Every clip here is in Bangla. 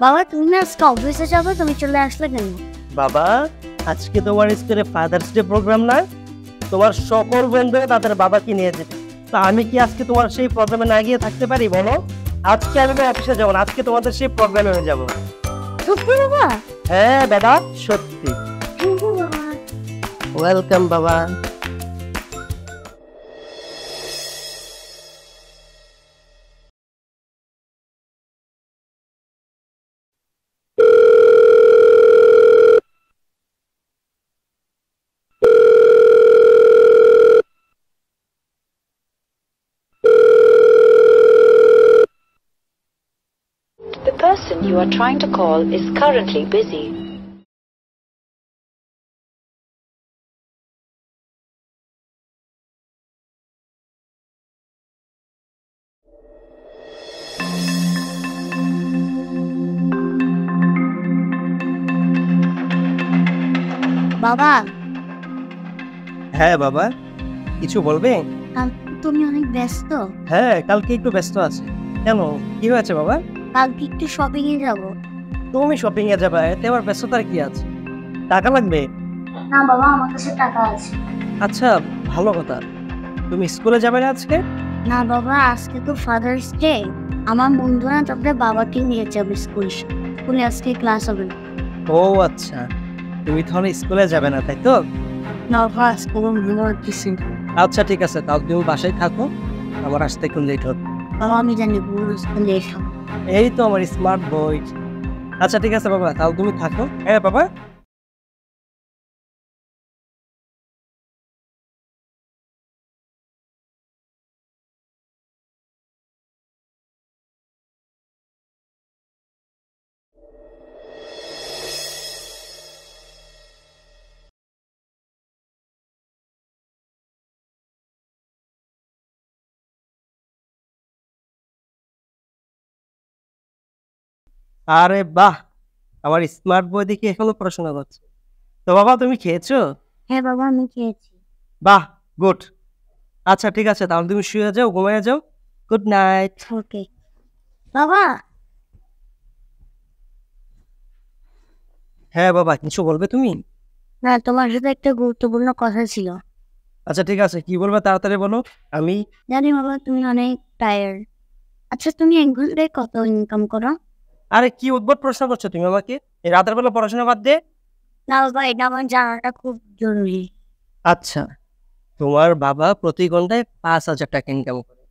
বাবা তুমি না আজকে অফিসে যাবে, তুমি চলে আসলে কেন? বাবা আজকে তোমার স্কুলে ফাদার্স ডে প্রোগ্রাম না, তোমার সকল বন্ধুরা তাদের বাবাকে নিয়ে যেতে। তা আমি কি আজকে তোমার সেই প্রোগ্রামে না গিয়ে থাকতে পারি বলো? আজকে আমি অফিসে যাবো না, আজকে তোমাদের সেই প্রোগ্রামে হয়ে যাবো। সত্যি বাবা? হ্যাঁ বেটা সত্যি। থ্যাংক ইউ বাবা। ওয়েলকাম বাবা। The person you are trying to call is currently busy. বাবা হ্যাঁ বাবা, কিছু বলবে? তুমি অনেক ব্যস্ত। হ্যাঁ কালকে একটু ব্যস্ত আছে। কেন, কি হয়েছে বাবা? কালকে একটু শপিং এ যাবো। তুমি শপিং এ যাবে, এতে আবার ব্যস্ততার কি আছে? টাকা লাগবে? না বাবা, আমার কাছে টাকা আছে। আচ্ছা ভালো কথা। তুমি স্কুলে যাবে না আজকে? না বাবা, আজকে তো ফাদার্স ডে। আমার বন্ধুরা তারপরে বাবাকে নিয়ে যাবে স্কুলে আজকে ক্লাস হবে না। ও আচ্ছা, তুমি তাহলে স্কুলে যাবে না তাই তো? না বাবা, আজকে কিছু। আচ্ছা ঠিক আছে, তাহলে তুমি বাসায় থাকো, আমার আসতে একটু লেট হবে। বাবা আমি জানি স্কুলে এসো। এই তো আমার স্মার্ট বয়। আচ্ছা ঠিক আছে বাবা, তাহলে তুমি থাকো। হ্যাঁ বাবা। আরে বাহ, আমার স্মার্ট বয় দেখে এখনো পড়াশোনা করছে। তো বাবা তুমি খেয়েছো? হ্যাঁ বাবা আমি খেয়েছি। বাহ গুড। আচ্ছা ঠিক আছে, তাহলে তুমি শুয়ে যাও, ঘুমিয়ে যাও। Good night. ওকে বাবা। হ্যাঁ বাবা, কিছু বলবে তুমি? না, তোমার সাথে একটা গুরুত্বপূর্ণ কথা ছিল। আচ্ছা ঠিক আছে, কি বলবে তাড়াতাড়ি বলো। আমি জানি বাবা তুমি অনেক টায়ার্ড। আচ্ছা তুমি এক ঘন্টায় কত ইনকাম করো? আরে কি উদ্ভট প্রশ্ন করছো তুমি আমাকে, এই রাতের বেলা পড়াশোনা বাদ দে। না বাবা, এটা আমার জানাটা খুব জরুরি। আচ্ছা, তোমার বাবা প্রতি ঘন্টায় 5,000 টাকা ইনকাম করে।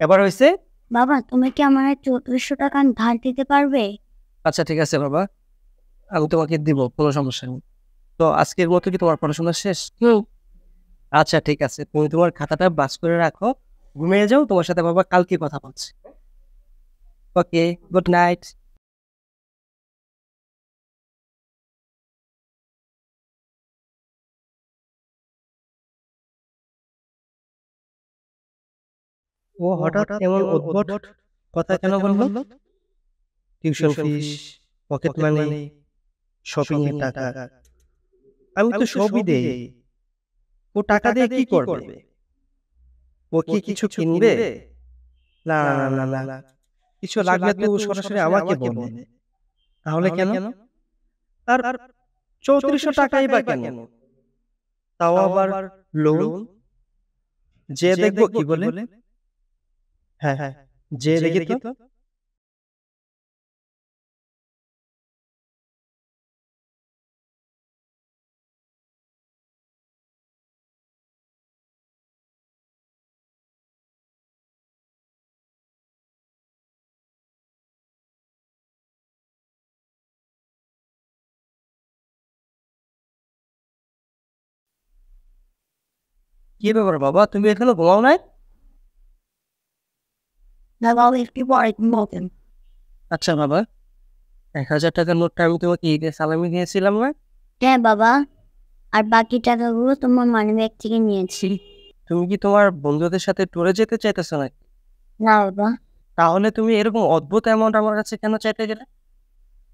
এবার হয়েছে? বাবা তুমি কি আমার 3400 টাকা ধার দিতে পারবে? আচ্ছা ঠিক আছে বাবা, আমি তোমাকে দিব, কোনো সমস্যা নেই। তো আজকের মতো কি তোমার পড়াশোনা শেষ? আচ্ছা ঠিক আছে, তুমি তোমার খাতাটা বাস করে রাখো, ঘুমিয়ে যাও। তোমার সাথে বাবা কালকে কথা বলছি। ওকে, গুড নাইট। ও হঠাৎ এমন উদ্ভট কথা কেন বললো? Tuition fees, pocket money, shopping এর টাকা, আমি তো সবই দেই। ও টাকা দিয়ে কি করবে? ও কি কিছু কিনবে? না না না না না, কিছু লাগলে তো ও সরাসরি আমাকে বলবে। তাহলে কেন? তার 3400 টাকাই বা কেন? তাও আবার লোন। যে দেখবো কি বলে? হ্যাঁ হ্যাঁ, যে দেখি তো। কি ব্যাপার বাবা, তুমি এখনো ঘুমাও নাই? না বাবা, একটু পরে ঘুমাবেন। আচ্ছা বাবা, 1,000 টাকার নোটটা আমি তোমাকে ঈদে সালামি দিয়েছিলাম না? হ্যাঁ বাবা, আর বাকি টাকাগুলো তোমার মানিব্যাগ থেকে নিয়েছি। তুমি কি তোমার বন্ধুদের সাথে ট্যুরে যেতে চাইতেছো নাকি? না বাবা। তাহলে তুমি এরকম অদ্ভুত অ্যামাউন্ট আমার কাছে কেন চাইতে গেলে?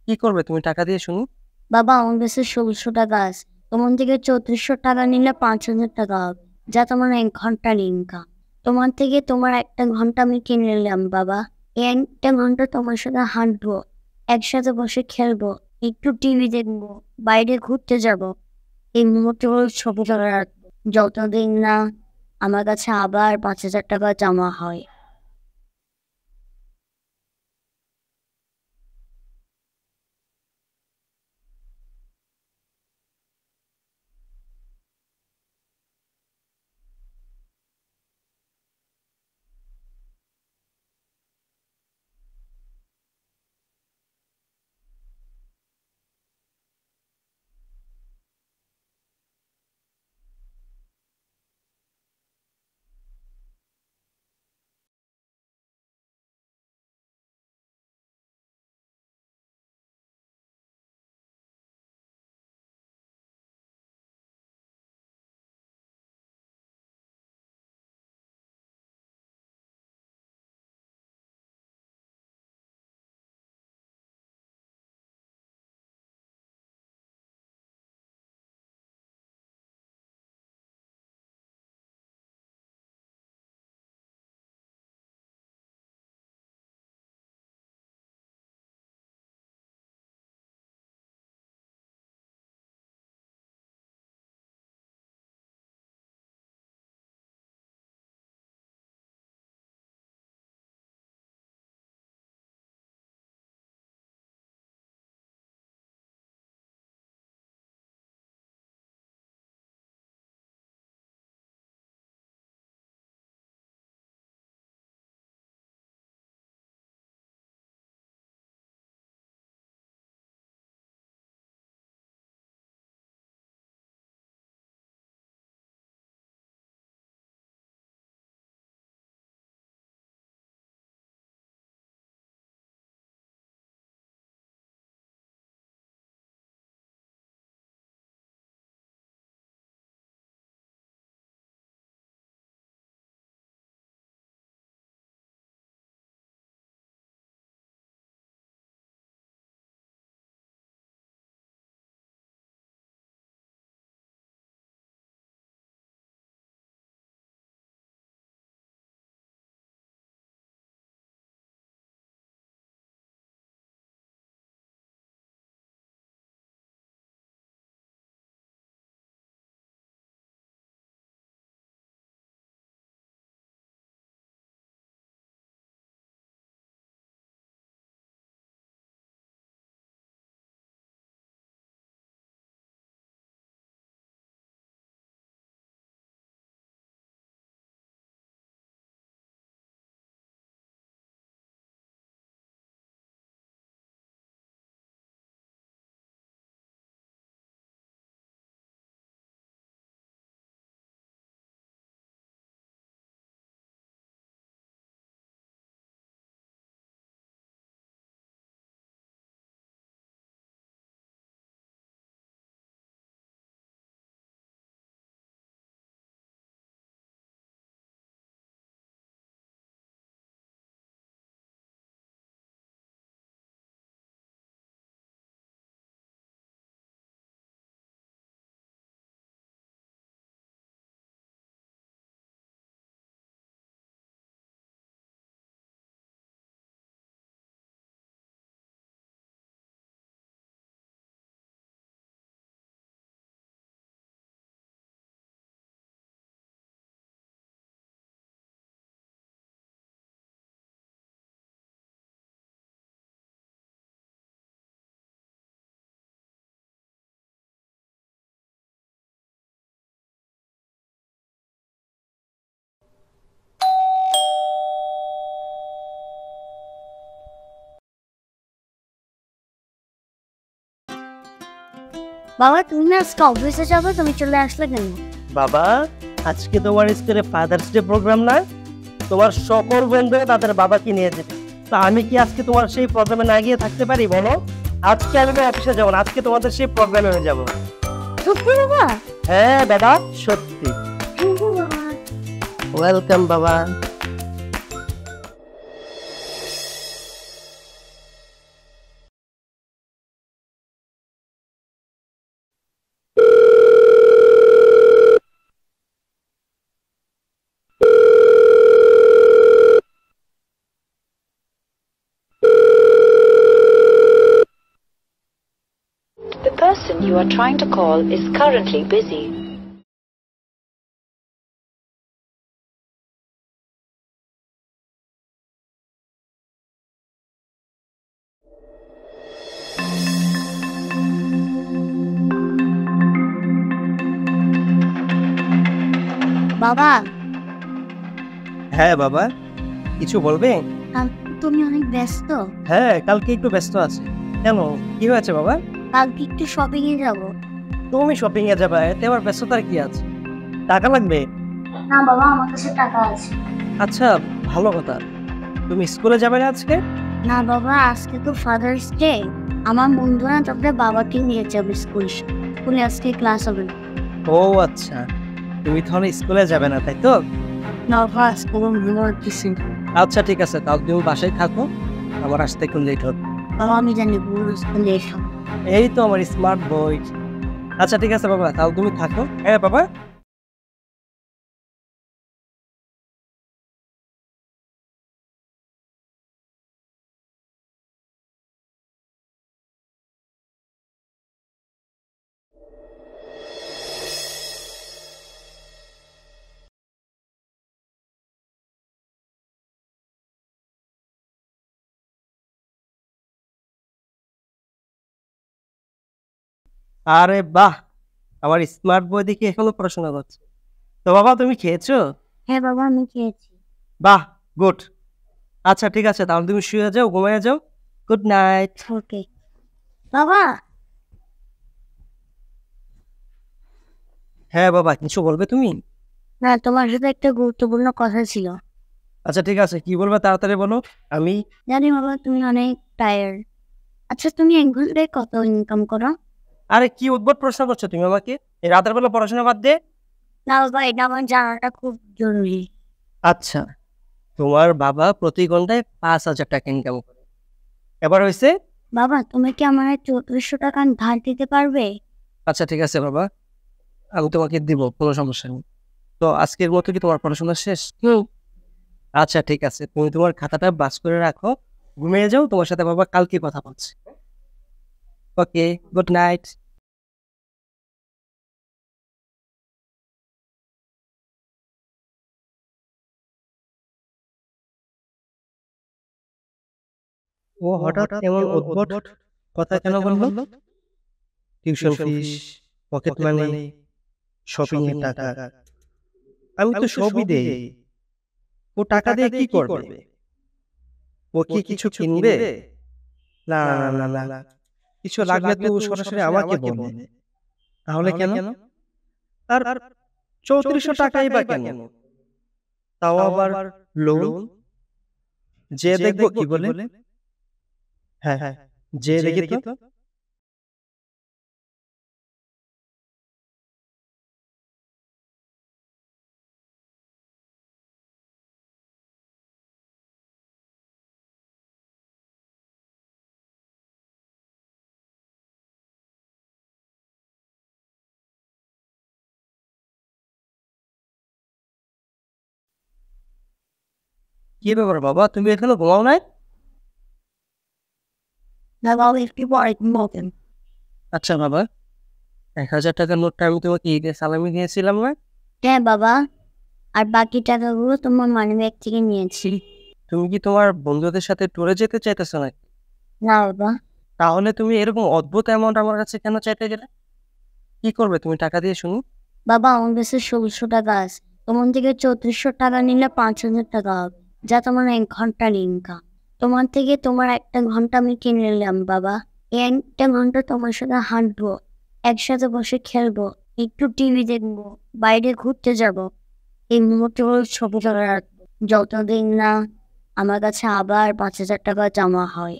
কি করবে তুমি টাকা দিয়ে শুনি? বাবা আমার কাছে 1600 টাকা আছে। তোমার থেকে 3400 টাকা নিলে 5000 টাকা হবে, যা তোমার 1 ঘন্টার ইনকাম। তোমার থেকে তোমার 1 ঘন্টা আমি কিনে নিলাম বাবা। এই 1 ঘন্টা তোমার সাথে হাঁটবো, একসাথে বসে খেলবো, একটু টিভি দেখবো, বাইরে ঘুরতে যাব। এই মুহূর্তগুলো ছবি তুলে রাখবো, যতদিন না আমার কাছে আবার 5,000 টাকা জমা হয়। বাবা, তুমি না আজকে অফিসে যাবে, তুমি চলে আসলে কেন? বাবা, আজকে তোমার স্কুলে ফাদার্স ডে প্রোগ্রাম না? তোমার সকল বন্ধুরা তাদের বাবাকে নিয়ে যেতে। তা আমি কি আজকে তোমার সেই প্রোগ্রামে না গিয়ে থাকতে পারি বলো? আজকে আমি অফিসে যাবো না, আজকে তোমাদের সেই প্রোগ্রামে হয়ে যাবো। সত্যি বাবা? হ্যাঁ বেটা, সত্যি। থ্যাংক ইউ বাবা। ওয়েলকাম বাবা। person you are trying to call is currently busy. বাবা, হ্যাঁ বাবা, কিছু বলবে? তুমি অনেক ব্যস্ত। হ্যাঁ, কালকে একটু ব্যস্ত আছে। কেন, কি হয়েছে বাবা? কালকে একটু শপিং এ যাবো। তুমি শপিং এ যাবে, এতে আবার ব্যস্ততার কি আছে? টাকা লাগবে? না বাবা, আমার কাছে টাকা আছে। আচ্ছা, ভালো কথা। তুমি স্কুলে যাবে না আজকে? না বাবা, আজকে তো ফাদার্স ডে। আমার বন্ধুরা তারপরে বাবাকে নিয়ে যাবে স্কুলে আজকে ক্লাস হবে না। ও আচ্ছা, তুমি তাহলে স্কুলে যাবে না, তাই তো? না বাবা, আজকে আমার কিছু আচ্ছা ঠিক আছে, তাহলে তুমি বাসায় থাকো, আমার আসতে একটু লেট হবে। বাবা, আমি জানি স্কুলে এসব। এই তো আমার স্মার্ট বয়। আচ্ছা ঠিক আছে বাবা, তাহলে তুমি থাকো। হ্যাঁ বাবা। আরে বাহ, আমার স্মার্ট বয় দেখি এখনো পড়াশোনা করছে। তো বাবা, তুমি খেয়েছো? হ্যাঁ বাবা, আমি খেয়েছি। বাহ, গুড। আচ্ছা ঠিক আছে, তাহলে তুমি শুয়ে যাও, ঘুমিয়ে যাও। Good night. ওকে বাবা। হ্যাঁ বাবা, কিছু বলবে তুমি? না, তোমার সাথে একটা গুরুত্বপূর্ণ কথা ছিল। আচ্ছা ঠিক আছে, কি বলবে তাড়াতাড়ি বলো। আমি জানি বাবা, তুমি অনেক টায়ার্ড। আচ্ছা, তুমি এক ঘন্টায় কত ইনকাম করো? আরে কি উদ্ভট প্রশ্ন করছো তুমি আমাকে, এই রাতের বেলা পড়াশোনা বাদ দিয়ে? না বাবা, এটা আমার জানাটা খুব জরুরি। আচ্ছা, তোমার বাবা প্রতি ঘন্টায় 5,000 টাকা ইনকাম করে। এবার হয়েছে? বাবা, তুমি কি আমার 3400 টাকা ধার দিতে পারবে? আচ্ছা ঠিক আছে বাবা, আমি তোমাকে দিব, কোনো সমস্যা নেই। তো আজকের মতো কি তোমার পড়াশোনা শেষ? আচ্ছা ঠিক আছে, তুমি তোমার খাতাটা বাস করে রাখো, ঘুমিয়ে যাও। তোমার সাথে বাবা কালকে কথা বলছি। ওকে, গুড নাইট। ও হঠাৎ এমন উদ্ভট কথা কেন বললো? Tuition fees, pocket money, shopping এর টাকা, আমি তো সবই দেই। ও টাকা দিয়ে কি করবে? ও কি কিছু কিনবে? না না না না, কিছু লাগলে তো ও সরাসরি আমাকে বলবে। তাহলে কেন? আর 3400 টাকাই বা কেন? তাও আবার লোন? যে দেখবো কি বলে? হ্যাঁ হ্যাঁ, যে দেখি তো। কি ব্যাপার বাবা, তুমি এখনো ঘুমাও নাই? না বাবা, একটু পরে ঘুমাবেন। আচ্ছা বাবা, 1,000 টাকার নোটটা আমি তোমাকে ঈদে সালামি দিয়েছিলাম না? হ্যাঁ বাবা, আর বাকি টাকাগুলো তোমার মানিব্যাগ থেকে নিয়েছি। তুমি কি তোমার বন্ধুদের সাথে ট্যুরে যেতে চাইতেছো না? না বাবা। তাহলে তুমি এরকম অদ্ভুত অ্যামাউন্ট আমার কাছে কেন চাইতে গেলে? কি করবে তুমি টাকা দিয়ে শুনি? বাবা, আমার কাছে 1600 টাকা আছে। তোমার থেকে 3400 টাকা নিলে 5000 টাকা হবে, যা তোমার 1 ঘন্টার ইনকাম। তোমার থেকে তোমার 1 ঘন্টা আমি কিনে নিলাম বাবা। এই 1 ঘন্টা তোমার সাথে হাঁটবো, একসাথে বসে খেলবো, একটু টিভি দেখবো, বাইরে ঘুরতে যাব। এই মুহূর্তগুলো ছবি তুলে রাখবো, যতদিন না আমার কাছে আবার 5000 টাকা জমা হয়।